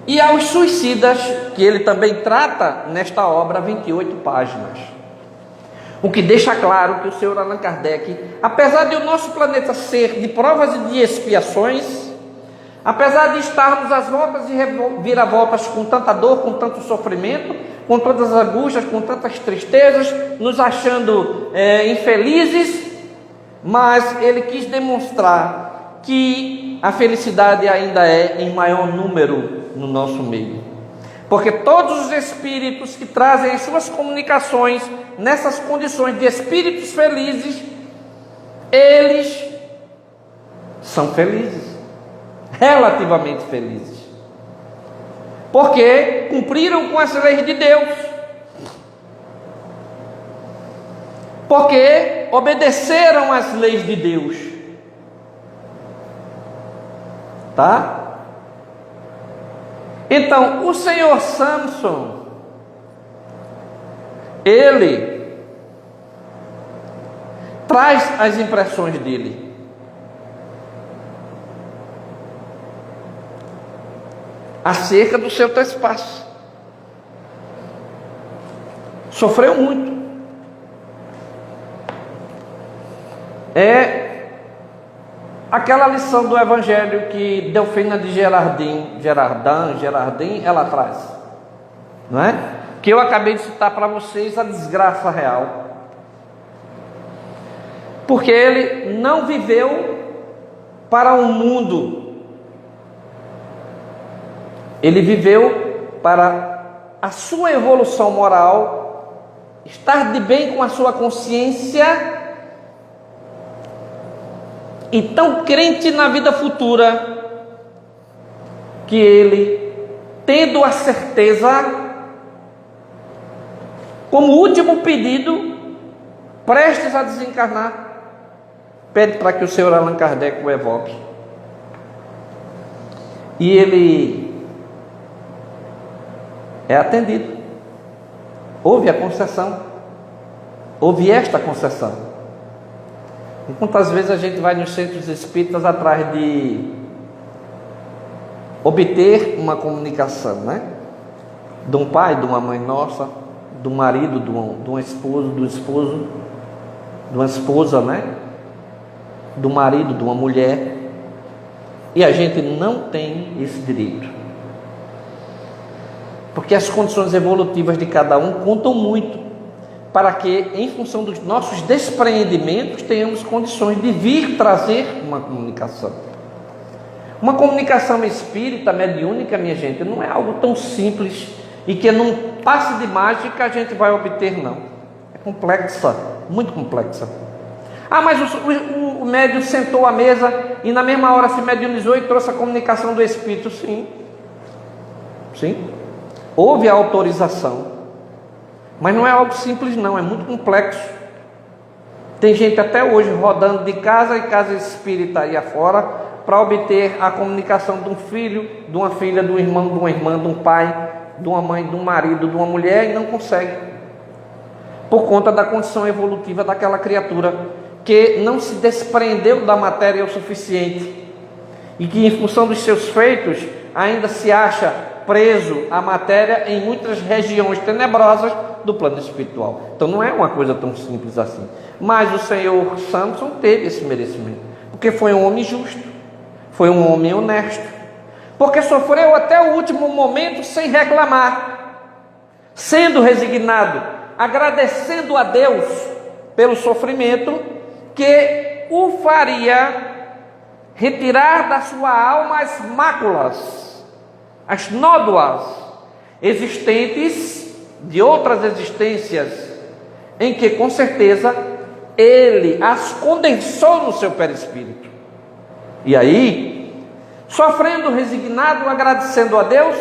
A: E aos suicidas, que ele também trata nesta obra, 28 páginas. O que deixa claro que o senhor Allan Kardec, apesar de o nosso planeta ser de provas e de expiações, apesar de estarmos às voltas e viravoltas com tanta dor, com tanto sofrimento, com todas as angústias, com tantas tristezas, nos achando infelizes, mas ele quis demonstrar que a felicidade ainda é em maior número no nosso meio. Porque todos os espíritos que trazem as suas comunicações nessas condições de espíritos felizes, eles são felizes, relativamente felizes, porque cumpriram com as leis de Deus, porque obedeceram às leis de Deus, tá? Então, o senhor Samson, ele traz as impressões dele. Acerca do seu trespasse. Sofreu muito. É aquela lição do Evangelho que Delfina de Gerardin, ela traz, não é? Que eu acabei de citar para vocês, a desgraça real. Porque ele não viveu para um mundo, ele viveu para a sua evolução moral, estar de bem com a sua consciência, e tão crente na vida futura, que ele, tendo a certeza, como último pedido, prestes a desencarnar, pede para que o senhor Allan Kardec o evoque. E ele é atendido. Houve a concessão. Houve esta concessão. E quantas vezes a gente vai nos centros espíritas atrás de obter uma comunicação, né? De um pai, de uma mãe nossa, do marido, de um esposo, de uma esposa, né? Do marido, de uma mulher. E a gente não tem esse direito. Porque as condições evolutivas de cada um contam muito, para que, em função dos nossos despreendimentos, tenhamos condições de vir trazer uma comunicação. Uma comunicação espírita, mediúnica, minha gente, não é algo tão simples e que num passe de mágica a gente vai obter, não. É complexa, muito complexa. Ah, mas o médium sentou à mesa e na mesma hora se mediunizou e trouxe a comunicação do espírito. Sim. Sim. Houve a autorização. Mas não é algo simples não, é muito complexo. Tem gente até hoje rodando de casa em casa espírita aí afora para obter a comunicação de um filho, de uma filha, de um irmão, de uma irmã, de um pai, de uma mãe, de um marido, de uma mulher, e não consegue. Por conta da condição evolutiva daquela criatura que não se desprendeu da matéria o suficiente e que, em função dos seus feitos, ainda se acha preso à matéria em muitas regiões tenebrosas do plano espiritual. Então não é uma coisa tão simples assim. Mas o senhor Samson teve esse merecimento, porque foi um homem justo, foi um homem honesto, porque sofreu até o último momento sem reclamar, sendo resignado, agradecendo a Deus pelo sofrimento que o faria retirar da sua alma as máculas, as nódoas existentes de outras existências, em que com certeza ele as condensou no seu perispírito. E aí, sofrendo, resignado, agradecendo a Deus,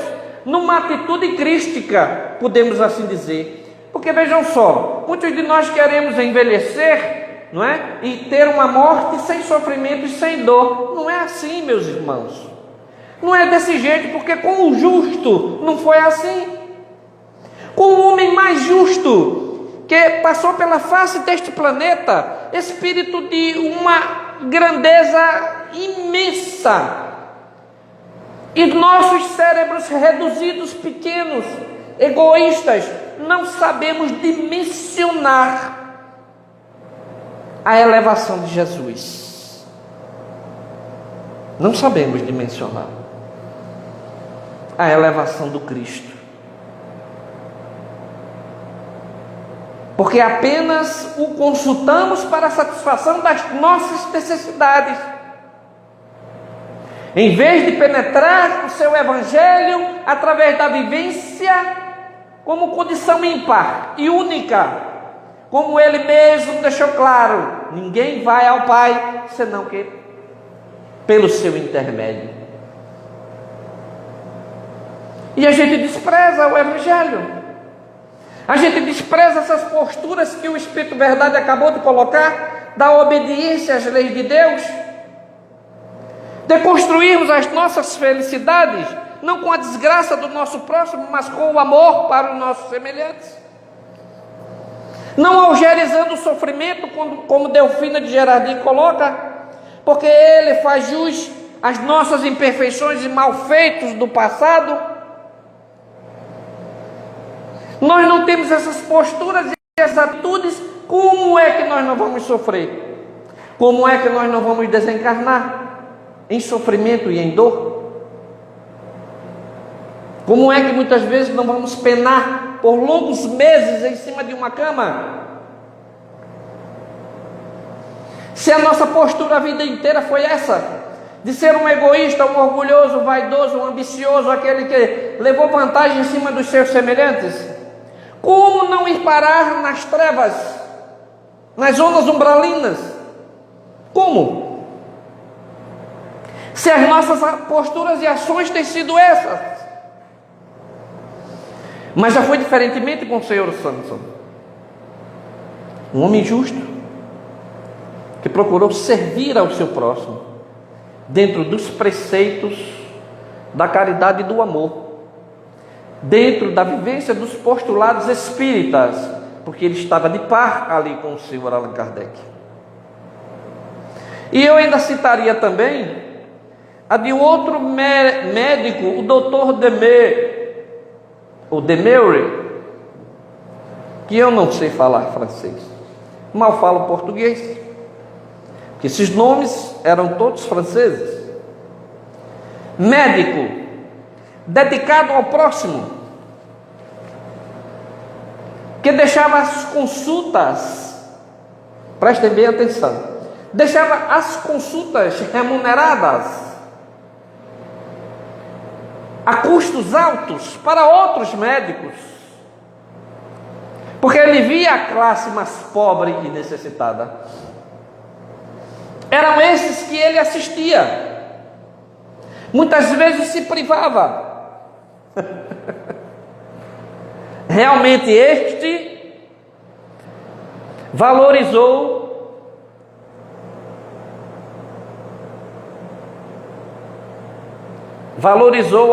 A: numa atitude crística, podemos assim dizer. Porque vejam só, muitos de nós queremos envelhecer, não é? E ter uma morte sem sofrimento e sem dor. Não é assim, meus irmãos. Não é desse jeito, porque com o justo não foi assim. Com o homem mais justo, que passou pela face deste planeta, espírito de uma grandeza imensa, e nossos cérebros reduzidos, pequenos, egoístas, não sabemos dimensionar a elevação de Jesus. Não sabemos dimensionar a elevação do Cristo. Porque apenas o consultamos para a satisfação das nossas necessidades. Em vez de penetrar o seu evangelho através da vivência como condição ímpar e única, como ele mesmo deixou claro, ninguém vai ao Pai senão que pelo seu intermédio. E a gente despreza o evangelho. A gente despreza essas posturas que o Espírito Verdade acabou de colocar, da obediência às leis de Deus, de construirmos as nossas felicidades, não com a desgraça do nosso próximo, mas com o amor para os nossos semelhantes. Não algerizando o sofrimento, como Delfina de Gerardin coloca, porque ele faz jus às nossas imperfeições e malfeitos do passado. Nós não temos essas posturas e essas atitudes, como é que nós não vamos sofrer? Como é que nós não vamos desencarnar em sofrimento e em dor? Como é que muitas vezes não vamos penar por longos meses em cima de uma cama? Se a nossa postura a vida inteira foi essa, de ser um egoísta, um orgulhoso, um vaidoso, um ambicioso, aquele que levou vantagem em cima dos seus semelhantes, como não ir parar nas trevas, nas zonas umbralinas? Como? Se as nossas posturas e ações têm sido essas. Mas já foi diferentemente com o Senhor Samson, um homem justo, que procurou servir ao seu próximo, dentro dos preceitos da caridade e do amor, dentro da vivência dos postulados espíritas, porque ele estava de par ali com o senhor Allan Kardec. E eu ainda citaria também a de outro médico, o Dr. Demery, que eu não sei falar francês, mal falo português, porque esses nomes eram todos franceses. Médico dedicado ao próximo, que deixava as consultas, prestem bem atenção, deixava as consultas remuneradas a custos altos para outros médicos, porque ele via a classe mais pobre e necessitada. Eram esses que ele assistia, muitas vezes se privava. Realmente este valorizou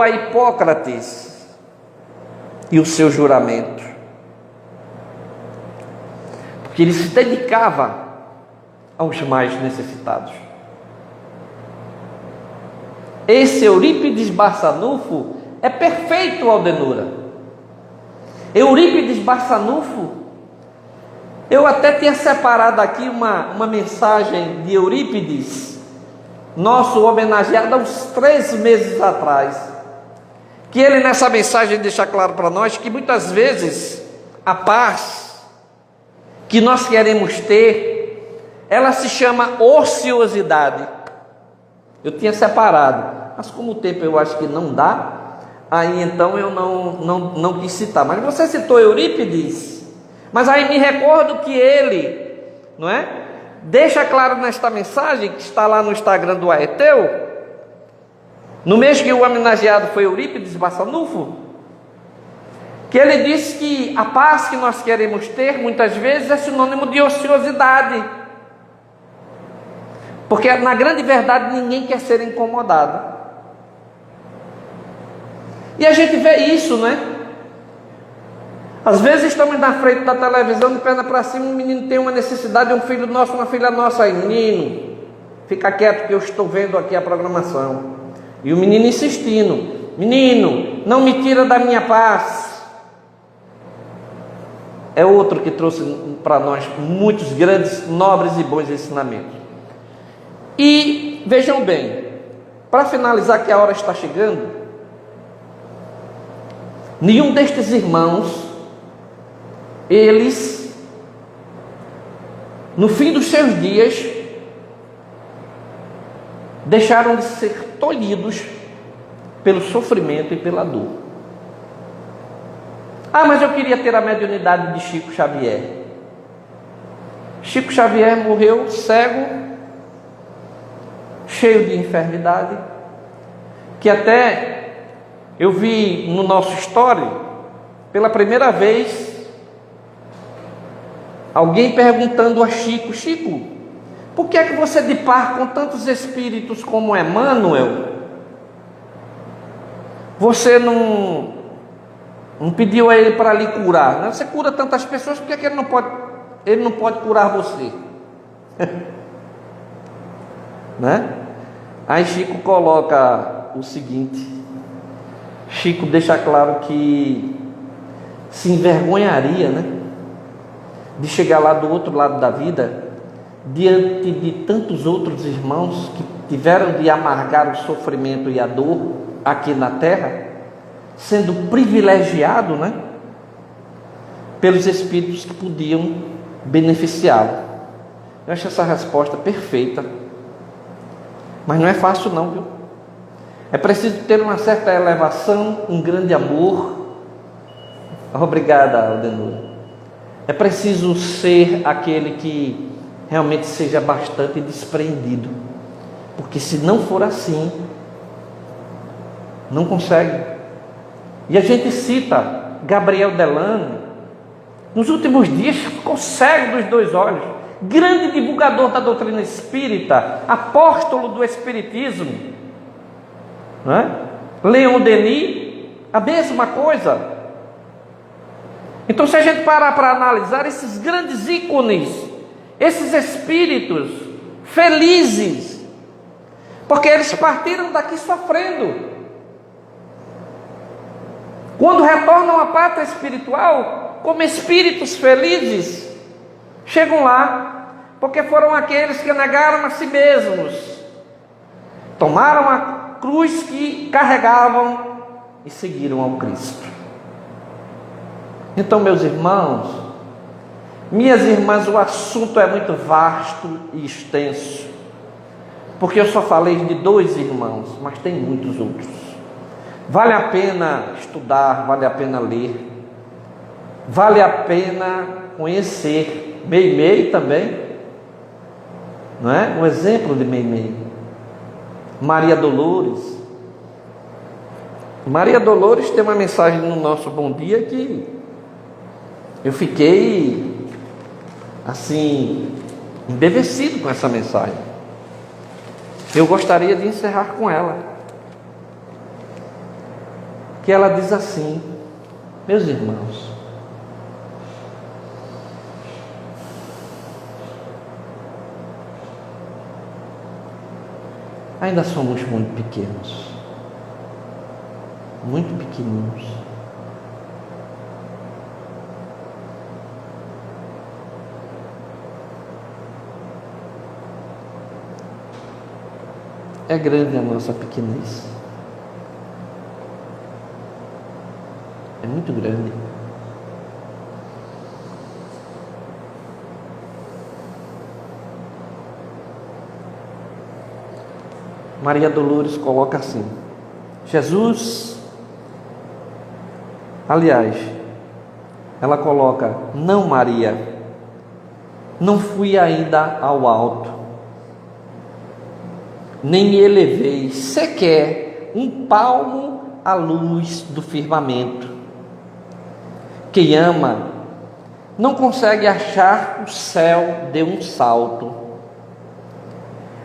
A: a Hipócrates e o seu juramento, porque ele se dedicava aos mais necessitados. Esse Eurípides Barçanufo é perfeito, Aldenura. Eurípides Barçanufo, eu até tinha separado aqui uma mensagem de Eurípides, nosso homenageado há uns 3 meses atrás, que ele nessa mensagem deixa claro para nós que muitas vezes a paz que nós queremos ter, ela se chama ociosidade. Eu tinha separado, mas como o tempo eu acho que não dá, aí então eu não quis citar. Mas você citou Eurípides, mas aí me recordo que ele, não é? Deixa claro nesta mensagem, que está lá no Instagram do Aeteu, no mês que o homenageado foi Eurípides Barçanufo, que ele disse que a paz que nós queremos ter, muitas vezes, é sinônimo de ociosidade, porque na grande verdade ninguém quer ser incomodado. E a gente vê isso, né? Às vezes estamos na frente da televisão, de perna para cima, um menino tem uma necessidade, um filho nosso, uma filha nossa, aí, menino, fica quieto que eu estou vendo aqui a programação. E o menino insistindo, menino, não me tira da minha paz. É outro que trouxe para nós muitos grandes, nobres e bons ensinamentos. E vejam bem, para finalizar que a hora está chegando, nenhum destes irmãos, eles, no fim dos seus dias, deixaram de ser tolhidos pelo sofrimento e pela dor. Ah, mas eu queria ter a mediunidade de Chico Xavier. Chico Xavier morreu cego, cheio de enfermidade, que até eu vi no nosso story, pela primeira vez, alguém perguntando a Chico: Chico, por que é que você depara com tantos espíritos como Emmanuel? Você não pediu a ele para lhe curar, né? Você cura tantas pessoas, por que é que ele não pode curar você? Né? Aí Chico coloca o seguinte: Chico deixa claro que se envergonharia, né, de chegar lá do outro lado da vida, diante de tantos outros irmãos que tiveram de amargar o sofrimento e a dor aqui na terra, sendo privilegiado, né, pelos espíritos que podiam beneficiá-lo. Eu acho essa resposta perfeita, mas não é fácil não, viu? É preciso ter uma certa elevação, um grande amor. Obrigada, Aldenor. É preciso ser aquele que realmente seja bastante desprendido, porque se não for assim, não consegue. E a gente cita Gabriel Delano, nos últimos dias ficou cego dos dois olhos, grande divulgador da doutrina espírita, apóstolo do espiritismo, não é? Leon Denis, a mesma coisa. Então, se a gente parar para analisar esses grandes ícones, esses espíritos felizes, porque eles partiram daqui sofrendo, quando retornam à pátria espiritual, como espíritos felizes, chegam lá, porque foram aqueles que negaram a si mesmos, tomaram a cruz que carregavam e seguiram ao Cristo. Então, meus irmãos, minhas irmãs, o assunto é muito vasto e extenso, porque eu só falei de 2 irmãos, mas tem muitos outros. Vale a pena estudar, vale a pena ler, vale a pena conhecer. Meimei também, não é? Um exemplo de Meimei. Maria Dolores. Maria Dolores tem uma mensagem no nosso Bom Dia que eu fiquei assim embevecido com essa mensagem. Eu gostaria de encerrar com ela, que ela diz assim: meus irmãos, ainda somos muito pequenos, muito pequeninos. É grande a nossa pequenez, é muito grande. Maria Dolores coloca assim: Jesus, aliás, ela coloca: não, Maria, não fui ainda ao alto, nem me elevei sequer um palmo à luz do firmamento. Quem ama não consegue achar o céu de um salto.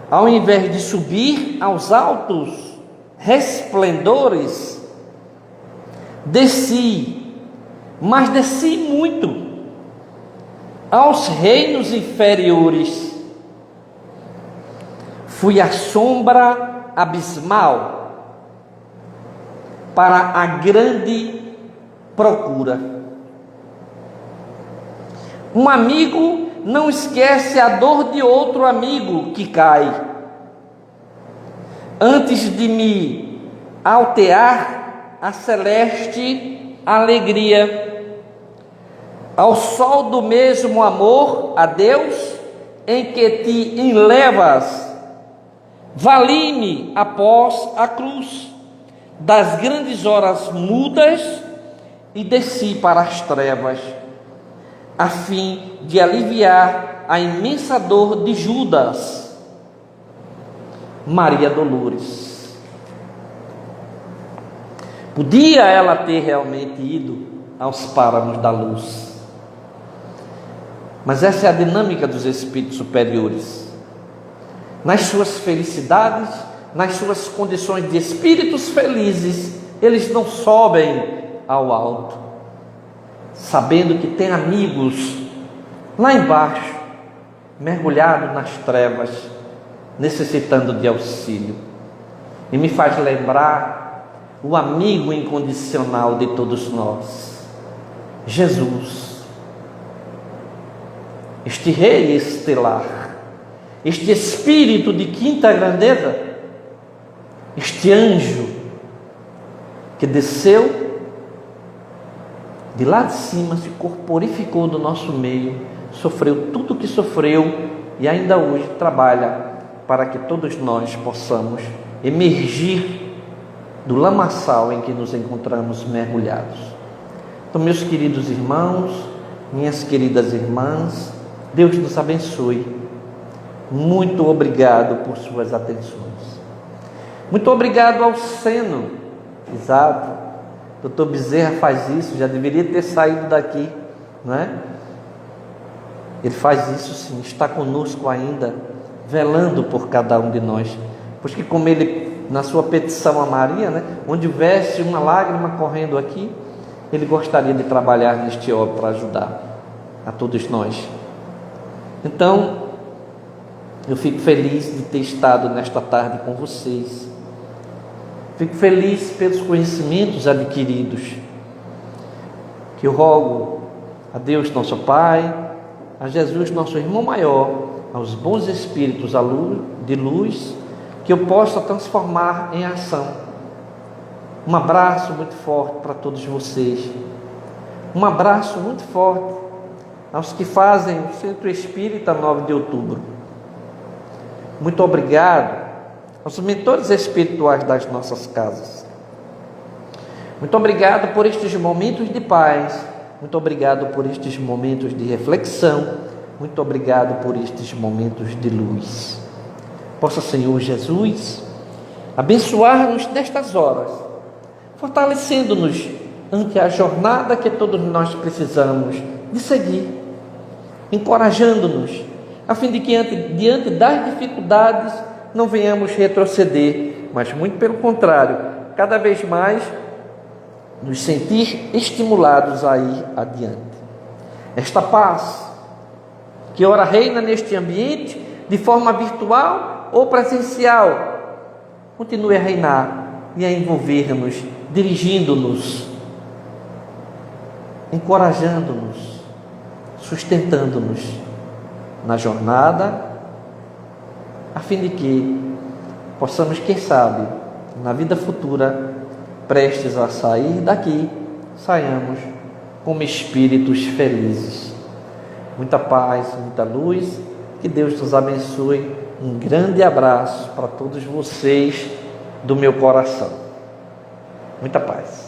A: Ao invés de subir aos altos resplendores, desci, mas desci muito, aos reinos inferiores. Fui a sombra abismal para a grande procura. Um amigo não esquece a dor de outro amigo que cai. Antes de me altear a celeste alegria, ao sol do mesmo amor a Deus, em que te enlevas, Vali-me após a cruz das grandes horas mudas e desci para as trevas, a fim de aliviar a imensa dor de Judas. Maria Dolores. Podia ela ter realmente ido aos páramos da luz, mas essa é a dinâmica dos espíritos superiores. Nas suas felicidades, nas suas condições de espíritos felizes, eles não sobem ao alto, sabendo que tem amigos lá embaixo, mergulhados nas trevas, necessitando de auxílio. E me faz lembrar o amigo incondicional de todos nós, Jesus, este rei estelar, este espírito de quinta grandeza, este anjo que desceu de lá de cima, se corporificou do nosso meio, sofreu tudo o que sofreu e ainda hoje trabalha para que todos nós possamos emergir do lamaçal em que nos encontramos mergulhados. Então, meus queridos irmãos, minhas queridas irmãs, Deus nos abençoe. Muito obrigado por suas atenções. Muito obrigado ao Seno. Exato. Doutor Bezerra faz isso, já deveria ter saído daqui, não é? Ele faz isso sim, está conosco ainda, velando por cada um de nós. Pois que como ele, na sua petição a Maria, né, onde houvesse uma lágrima correndo aqui, ele gostaria de trabalhar neste óbito para ajudar a todos nós. Então, eu fico feliz de ter estado nesta tarde com vocês. Fico feliz pelos conhecimentos adquiridos, que eu rogo a Deus nosso Pai, a Jesus nosso irmão maior, aos bons espíritos de luz, que eu possa transformar em ação. Um abraço muito forte para todos vocês. Um abraço muito forte aos que fazem o Centro Espírita 9 de outubro. Muito obrigado aos mentores espirituais das nossas casas. Muito obrigado por estes momentos de paz. Muito obrigado por estes momentos de reflexão. Muito obrigado por estes momentos de luz. Possa, Senhor Jesus, abençoar-nos nestas horas, fortalecendo-nos ante a jornada que todos nós precisamos de seguir, encorajando-nos, a fim de que diante das dificuldades não venhamos retroceder, mas muito pelo contrário, cada vez mais nos sentir estimulados a ir adiante. Esta paz que ora reina neste ambiente, de forma virtual ou presencial, continue a reinar e a envolver-nos, dirigindo-nos, encorajando-nos, sustentando-nos na jornada, a fim de que possamos, quem sabe, na vida futura, prestes a sair daqui, saiamos como espíritos felizes. Muita paz, muita luz, que Deus nos abençoe. Um grande abraço para todos vocês do meu coração. Muita paz.